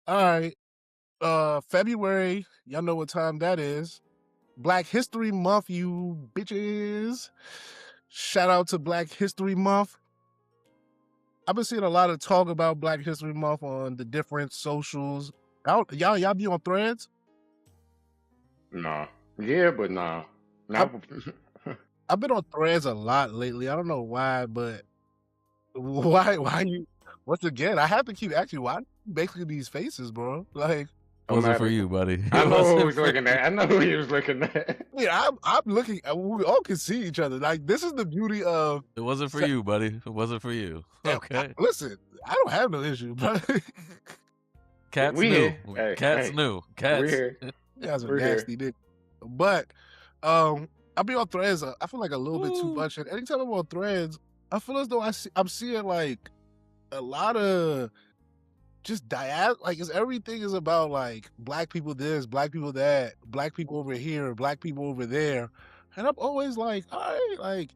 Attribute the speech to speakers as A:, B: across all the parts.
A: All right. February. Y'all know what time that is. Black History Month, you bitches. Shout out to Black History Month. I've been seeing a lot of talk about Black History Month on the different socials. Y'all be on Threads?
B: No. Yeah, but no.
A: I've,
B: Not.
A: I've been on Threads a lot lately. I don't know why, but why you? Once again, I have to keep asking why basically these faces, bro. Like,
B: No
C: Wasn't for
B: matter.
C: you, buddy.
B: I
C: It
B: know who
C: wasn't
B: was
C: for
B: looking
C: you.
B: at. I know who he was looking at.
A: yeah, I'm looking. We all can see each other. Like, this is the beauty of.
C: It wasn't for you, buddy. It wasn't for you. Okay.
A: Listen, I don't have no issue, but
C: Cats
B: We
C: knew.
B: here. Hey,
C: Cats
B: hey.
C: knew.
B: We're
C: Cats.
B: here.
A: you guys are
B: We're here.
A: nasty, nigga. But I'll be on Threads. I feel like a little bit too
C: Ooh.
A: much. And anytime I'm on Threads, I feel as though I'm seeing like a lot of just like everything is about like black people this, black people that, black people over here, black people over there, and I'm always like, all right, like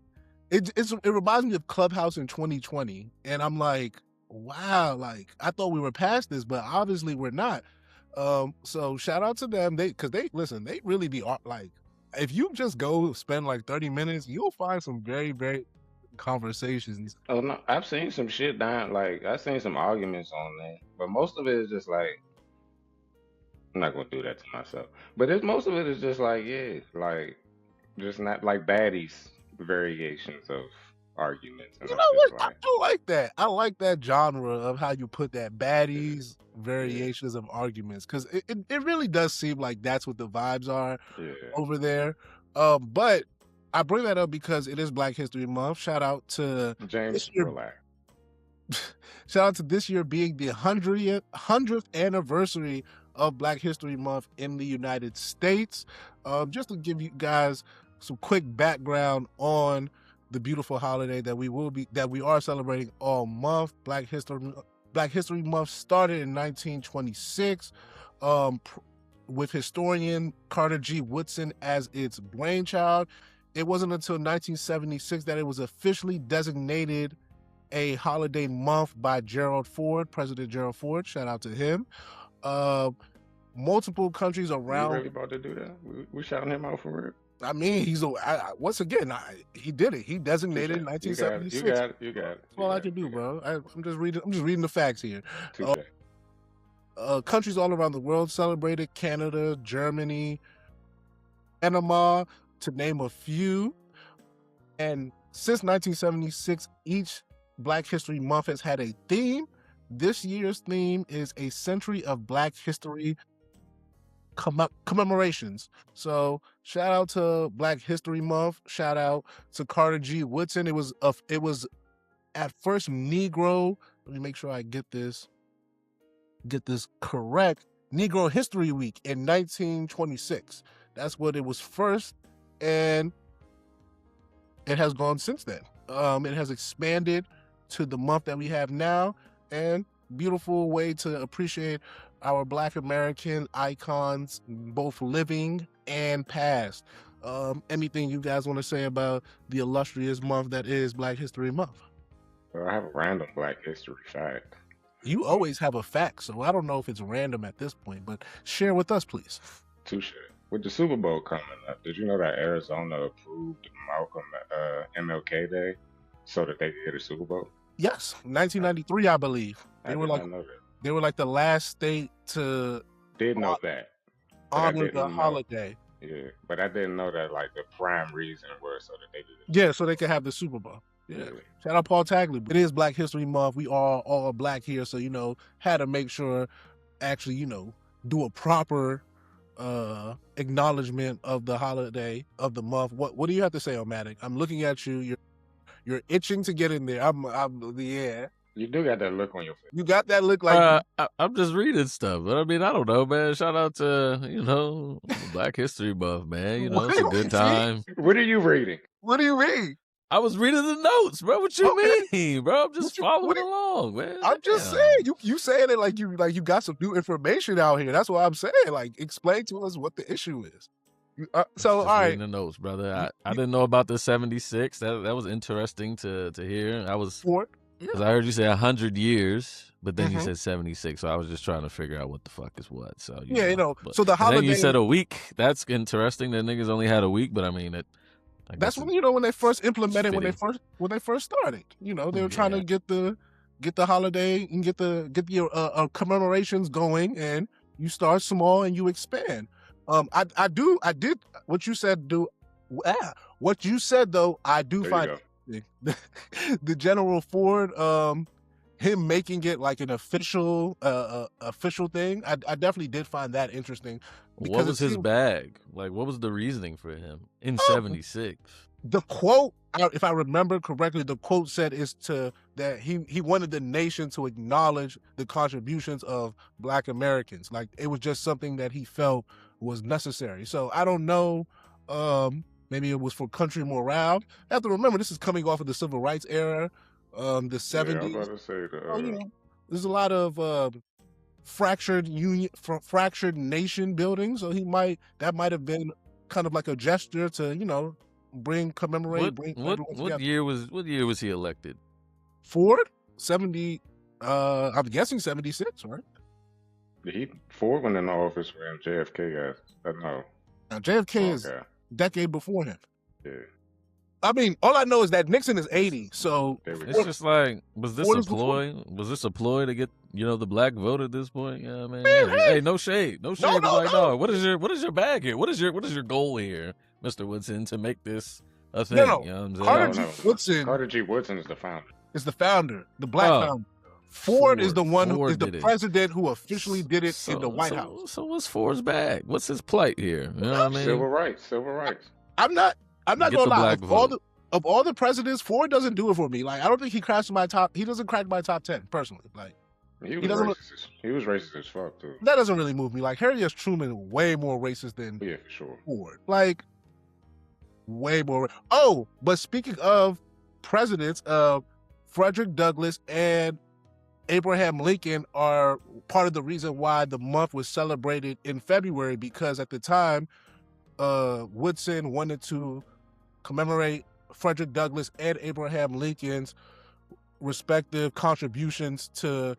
A: it reminds me of Clubhouse in 2020, and I'm like, wow, like I thought we were past this, but obviously we're not. So shout out to them, because they listen, they really be like, if you just go spend like 30 minutes, you'll find some very very conversations.
B: Oh no, I've seen some shit down. Like I've seen some arguments on there, but most of it is just like I'm not gonna do that to myself. But most of it is just like yeah, like just not like baddies variations of arguments, and
A: You
B: I'm
A: know
B: just
A: what? I
B: like
A: do like that. I like that genre of how you put that baddies
B: yeah,
A: variations of arguments, because it really does seem like that's what the vibes are
B: yeah.
A: over there. But I bring that up because it is Black History Month. Shout out to
B: James,
A: this year.
B: relax.
A: Shout out to this year being the 100th anniversary of Black History Month in the United States. Just to give you guys some quick background on the beautiful holiday that we are celebrating all month. Black History Month started in 1926, with historian Carter G. Woodson as its brainchild. It wasn't until 1976 that it was officially designated a holiday month by President Gerald Ford. Shout out to him. Multiple countries
B: You
A: around.
B: really about to do that? We shouting him out for real?
A: I mean, once again, he did it. He designated in
B: You got it.
A: 1976.
B: You got it. You got it.
A: That's all I can do, bro. I'm just reading the facts here.
B: Touche.
A: Countries all around the world celebrated: Canada, Germany, Panama, to name a few. And since 1976, each Black History Month has had a theme. This year's theme is a century of Black history commemorations. So shout out to Black History Month. Shout out to Carter G. Woodson. It was at first Negro. Let me make sure I get this correct. Negro History Week in 1926. That's what it was first, and it has gone since then. It has expanded to the month that we have now, and beautiful way to appreciate our Black American icons, both living and past. Anything you guys want to say about the illustrious month that is Black History Month?
B: Well, I have a random Black history fact.
A: You always have a fact, so I don't know if it's random at this point, but share with us, please.
B: Touche. With the Super Bowl coming up, did you know that Arizona approved Malcolm MLK Day so that they could get a Super Bowl?
A: Yes, 1993, I believe.
B: I did not know that.
A: They were like the last state to
B: Did know that. but I
A: honor
B: didn't
A: the
B: know.
A: holiday.
B: Yeah, but I didn't know that like the prime reason was so that they did it.
A: Yeah, so they could have the Super Bowl. Yeah. Shout out Paul Tagley. It is Black History Month. We are all black here, so had to make sure actually, do a proper acknowledgement of the holiday of the month. What do you have to say, Omatic? I'm looking at you. You're itching to get in there. Yeah.
B: You do got that look on your face.
A: You got that look like
C: I'm just reading stuff, but I mean, I don't know, man. Shout out to Black History Month, man. It's a good time.
B: What are you reading?
A: What do you mean?
C: I was reading the notes, bro. What you mean, bro? I'm just following along, man.
A: I'm just saying, you saying it like you got some new information out here. That's what I'm saying. Like, explain to us what the issue is. So all right,
C: reading the notes, brother. I didn't know about the 76. That was interesting to hear. I was Because I heard you say 100 years, but then you
A: Mhm.
C: said 76. So I was just trying to figure out what the fuck is what. So
A: Yeah, you know.
C: But,
A: So the
C: and then you
A: holiday.
C: said a week. That's interesting. That niggas only had a week, but I mean, I
A: That's
C: guess
A: when when they first implemented
C: fitting.
A: when they first started. You know, they were trying
C: Yeah.
A: to get the holiday and get your commemorations going, and you start small and you expand. I did what you said. What you said though, I do
B: There
A: find
B: you
A: interesting. The General Ford, him making it like an official thing. I definitely did find that interesting
C: What
A: because it
C: was his
A: seemed
C: bag? Like, what was the reasoning for him in
A: oh,
C: 76?
A: the quote, if I remember correctly, the quote said that he wanted the nation to acknowledge the contributions of Black Americans. Like it was just something that he felt was necessary. So I don't know. Maybe it was for country morale. I have to remember this is coming off of the civil rights era, the
B: go. Yeah, I was
A: 70s.
B: about to say
A: So there's a lot of fractured fractured nation building. So that might have been kind of like a gesture to bring everyone
C: What
A: together.
C: year was he elected?
A: Ford 70. I'm guessing 76, right?
B: Ford went into office when JFK got. No.
A: Now JFK is
B: Okay.
A: decade before him.
B: Yeah.
A: I mean, all I know is that Nixon is 80. So
B: There we
C: It's
B: go.
C: just like, was this
A: Ford
C: a
A: is before.
C: ploy? Was this a ploy to get the black vote at this point? Yeah, man.
A: Man,
C: Hey, no shade, no shade.
A: no,
C: but
A: no,
C: like,
A: no.
C: no. What is your bag here? What is your goal here, Mr. Woodson, to make this a thing?
A: No.
C: You know what I'm saying?
A: Carter
B: No.
A: G. Woodson
B: Carter G. Woodson is the founder.
A: is the founder, the black
C: Oh,
A: founder. Ford is the one who
C: Ford
A: is the
C: did it.
A: president who officially did it in the White
C: so,
A: House.
C: So what's Ford's bag? What's his plight here? You know what I mean?
B: Civil rights.
A: I'm not
C: Get
A: gonna
C: the
A: lie.
C: black
A: Of all the presidents, Ford doesn't do it for me. Like I don't think he doesn't crack my top 10 personally. Like
B: He was
A: doesn't
B: racist. He was racist as fuck too.
A: that doesn't really move me. Like Harry S. Truman, way more racist than
B: Yeah, for sure.
A: Ford. Like way more. Oh, but speaking of presidents, Frederick Douglass and Abraham Lincoln are part of the reason why the month was celebrated in February, because at the time, Woodson wanted to commemorate Frederick Douglass and Abraham Lincoln's respective contributions to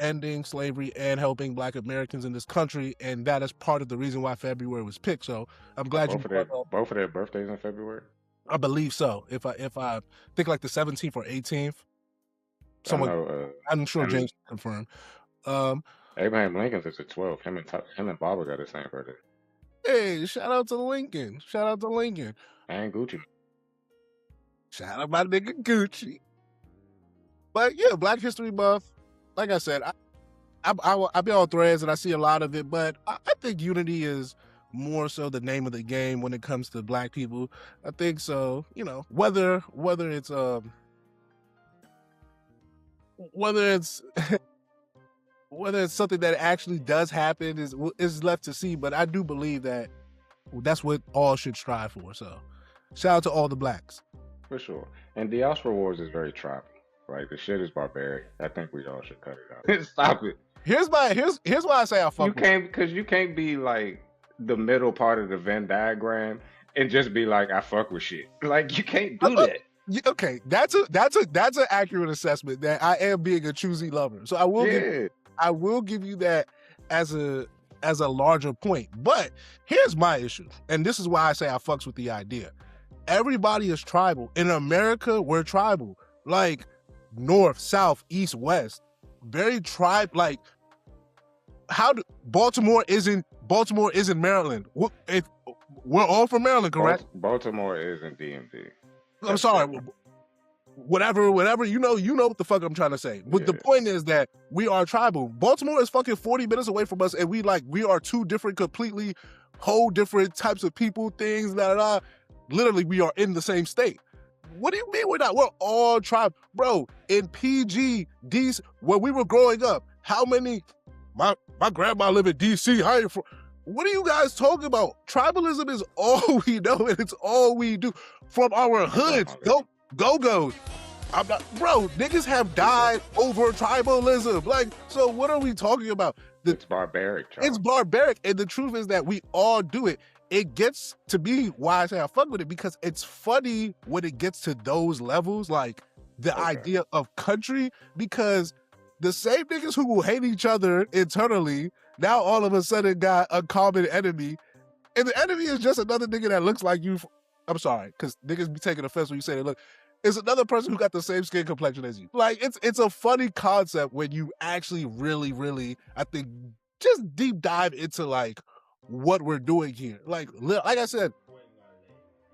A: ending slavery and helping Black Americans in this country, and that is part of the reason why February was picked. So I'm glad you brought up.
B: Both of their birthdays in February.
A: I believe so. If I think like the 17th or 18th. I'm sure James can confirm.
B: Abraham Lincoln's is the 12th. Him and Barbara got the same birthday.
A: Hey, shout out to Lincoln.
B: And Gucci.
A: Shout out my nigga Gucci. But yeah, Black History Month. Like I said, I be on threads and I see a lot of it, but I think unity is more so the name of the game when it comes to Black people. I think so. Whether it's whether it's something that actually does happen is left to see, but I do believe that that's what all should strive for. So shout out to all the Blacks.
B: For sure. And Diaspora Wars is very tribal. Like the shit is barbaric. I think we all should cut it out. Stop it.
A: Here's why I say I fuck
B: because you can't be like the middle part of the Venn diagram and just be like I fuck with shit. Like you can't do that.
A: Okay, that's an accurate assessment that I am being a choosy lover. So I will give you that as a larger point. But here's my issue, and this is why I say I fucks with the idea. Everybody is tribal. In America, we're tribal. Like north, south, east, west. Very like Baltimore isn't Maryland. If we're all from Maryland, correct?
B: Baltimore isn't DMV.
A: I'm sorry. Whatever, you know what the fuck I'm trying to say. But the point is that we are tribal. Baltimore is fucking 40 minutes away from us, and we are two different, completely whole different types of people, things, literally we are in the same state. What do you mean we're not? We're all tribal. Bro, in PG, DC, when we were growing up, how many, my grandma lived in DC, what are you guys talking about? Tribalism is all we know, and it's all we do. From our hoods, go-go's. Bro, niggas have died over tribalism. Like, so what are we talking about?
B: It's barbaric, Charles.
A: It's barbaric, and the truth is that we all do it. It gets to be why I say I fuck with it, because it's funny when it gets to those levels. Like, the idea of country, because the same niggas who will hate each other internally now all of a sudden got a common enemy, and the enemy is just another nigga that looks like you. I'm sorry, because niggas be taking offense when you say they look. It's another person who got the same skin complexion as you. Like, it's a funny concept when you actually really, I think, just deep dive into like what we're doing here. Like I said,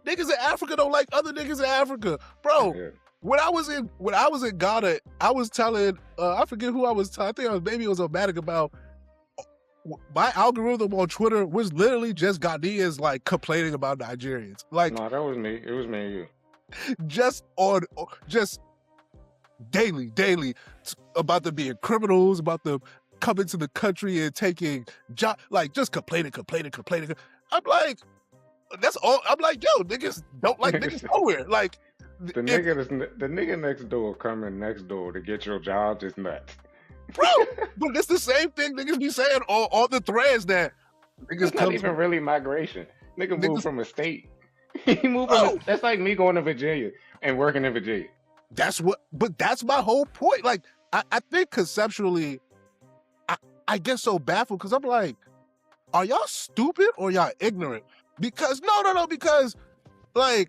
A: niggas in Africa don't like other niggas in Africa, bro.
B: Yeah.
A: When I was in Ghana, I was telling I forget who I was. I think maybe it was Omatic about my algorithm on Twitter was literally just Ghanaians like complaining about Nigerians. Like,
B: no, that was me. It was me and you.
A: Just daily about them being criminals, about them coming to the country and taking like just complaining. I'm like, that's all. I'm like, yo, niggas don't like niggas nowhere. Like
B: the nigga next door coming next door to get your job is nuts.
A: Bro, but it's the same thing niggas be saying on the threads that niggas
B: it's not even really migration. Nigga moved from a state. He moved that's like me going to Virginia and working in Virginia.
A: But that's my whole point. Like, I think conceptually, I get so baffled because I'm like, are y'all stupid or y'all ignorant? Because no, because like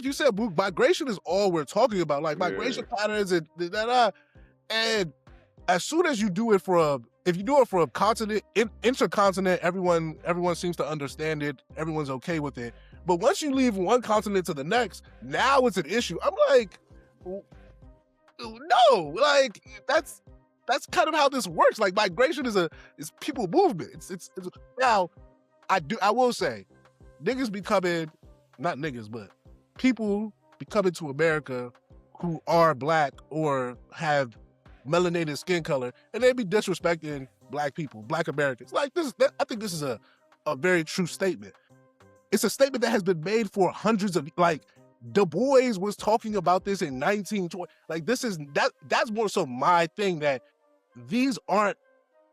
A: you said, migration is all we're talking about. Like migration patterns and and as soon as you do it if you do it from continent, intercontinent, everyone seems to understand it. Everyone's okay with it. But once you leave one continent to the next, now it's an issue. I'm like, no, like that's kind of how this works. Like migration is people movement. It's now I will say, niggas be coming, not niggas, but people be coming to America who are black or have melanated skin color, and they be disrespecting black people, black Americans. Like this, I think this is a very true statement. It's a statement that has been made for hundreds of, like, Du Bois was talking about this in 1920. Like that's more so my thing, that these aren't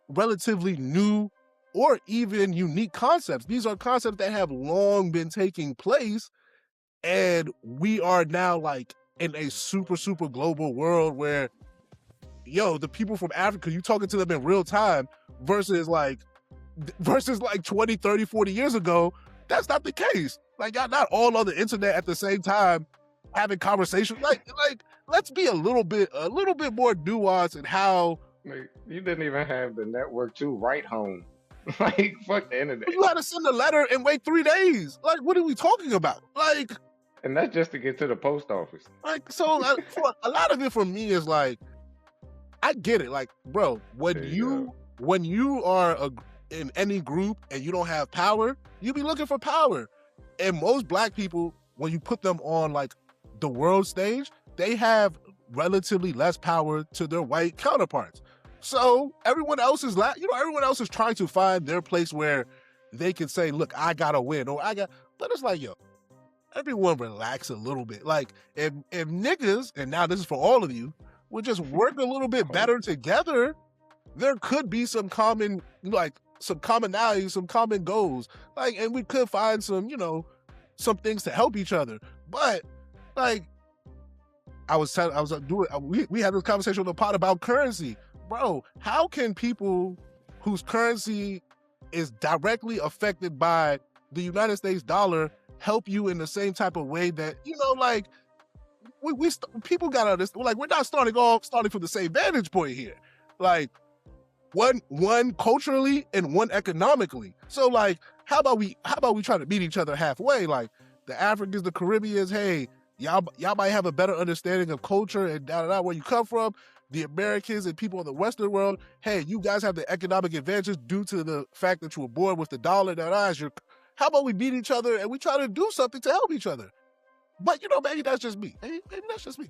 A: relatively new or even unique concepts. These are concepts that have long been taking place, and we are now like in a super global world where, yo, the people from Africa, you talking to them in real time versus like 20, 30, 40 years ago. That's not the case. Like, y'all not all on the internet at the same time having conversations. Like let's be a little bit more nuanced in how.
B: Like, you didn't even have the network to write home. Like, fuck the internet.
A: You had to send a letter and wait 3 days. Like, what are we talking about? Like,
B: and that's just to get to the post office.
A: Like, so a lot of it for me is like, I get it. Like, bro, when you are in any group and you don't have power, you be looking for power. And most black people, when you put them on like the world stage, they have relatively less power to their white counterparts. So everyone else is trying to find their place where they can say, look, I gotta win, but it's like, yo, everyone relax a little bit. Like, if niggas, and now this is for all of you, would just work a little bit better together, there could be some common, like, some commonalities, some common goals. Like, and we could find some, some things to help each other. But, like, we had this conversation on the pod about currency. Bro, how can people whose currency is directly affected by the United States dollar help you in the same type of way that, like, people gotta understand, like, we're not starting from the same vantage point here. Like, one culturally and one economically. So, like, how about we try to meet each other halfway? Like, the Africans, the Caribbeans, hey, y'all might have a better understanding of culture and where you come from. The Americans and people in the Western world, hey, you guys have the economic advantage due to the fact that you were born with the dollar. How about we meet each other and we try to do something to help each other? But maybe that's just me. Maybe that's just me.